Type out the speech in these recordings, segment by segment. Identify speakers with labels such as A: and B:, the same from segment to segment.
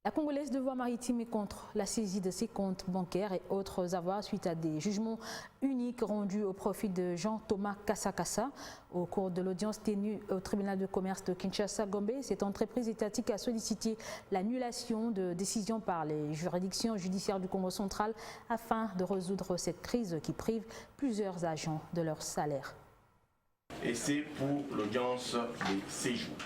A: La Congolaise de voie maritime est contre la saisie de ses comptes bancaires et autres avoirs suite à des jugements uniques rendus au profit de Jean-Thomas Kassakassa. Au cours de l'audience tenue au tribunal de commerce de Kinshasa-Gombe, cette entreprise étatique a sollicité l'annulation de décisions par les juridictions judiciaires du Congo central afin de résoudre cette crise qui prive plusieurs agents de leur salaire.
B: Et c'est pour l'audience des séjours.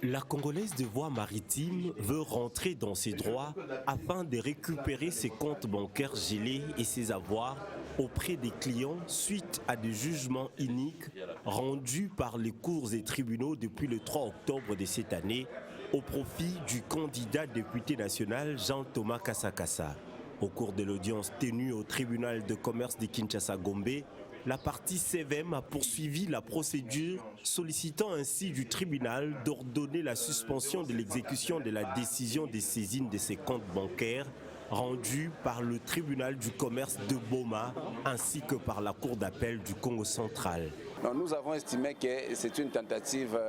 C: La Congolaise de voie maritime veut rentrer dans ses droits afin de récupérer ses comptes bancaires gelés et ses avoirs auprès des clients suite à des jugements uniques rendus par les cours et tribunaux depuis le 3 octobre de cette année au profit du candidat député national Jean-Thomas Kassakassa. Au cours de l'audience tenue au tribunal de commerce de Kinshasa-Gombe, la partie CVM a poursuivi la procédure, sollicitant ainsi du tribunal d'ordonner la suspension de l'exécution de la décision de saisine de ses comptes bancaires rendue par le tribunal du commerce de Boma ainsi que par la cour d'appel du Congo central.
D: Nous avons estimé que c'est une tentative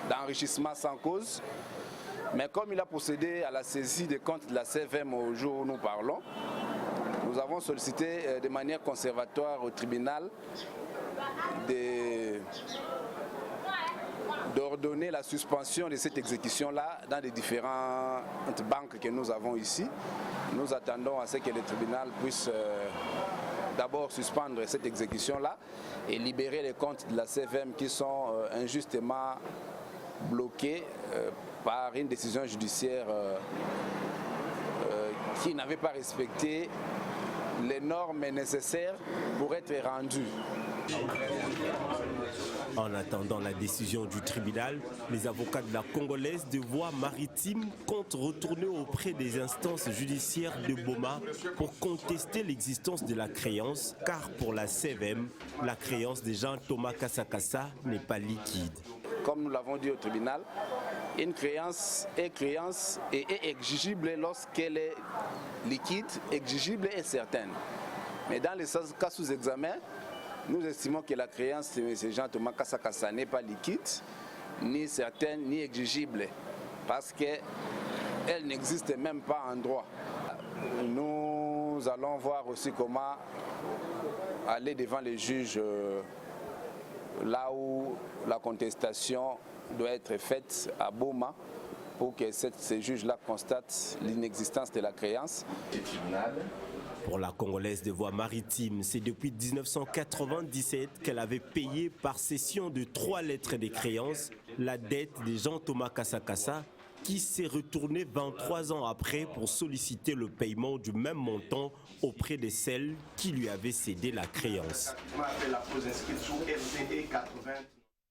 D: d'enrichissement sans cause, mais comme il a procédé à la saisie des comptes de la CVM au jour où nous parlons, nous avons sollicité de manière conservatoire au tribunal d'ordonner la suspension de cette exécution-là dans les différentes banques que nous avons ici. Nous attendons à ce que le tribunal puisse d'abord suspendre cette exécution-là et libérer les comptes de la CVM qui sont injustement bloqués par une décision judiciaire qui n'avait pas respecté les normes nécessaires pour être rendues.
C: En attendant la décision du tribunal, les avocats de la Congolaise de voie maritime comptent retourner auprès des instances judiciaires de Boma pour contester l'existence de la créance, car pour la CVM, la créance de Jean-Thomas Kassakassa n'est pas liquide.
D: Comme nous l'avons dit au tribunal, une créance est créance et est exigible lorsqu'elle est liquide, exigible et certaine. Mais dans les cas sous examen, nous estimons que la créance de M. Jean-Thomas Kassakassa n'est pas liquide, ni certaine, ni exigible, parce qu'elle n'existe même pas en droit. Nous allons voir aussi comment aller devant les juges là où la contestation doit être faite à Boma pour que ces juges-là constatent l'inexistence de la créance.
C: Pour la Congolaise de voie maritime, c'est depuis 1997 qu'elle avait payé par cession de 3 lettres de créance la dette de Jean-Thomas Kassakassa, qui s'est retourné 23 ans après pour solliciter le paiement du même montant auprès de celle qui lui avait cédé la créance.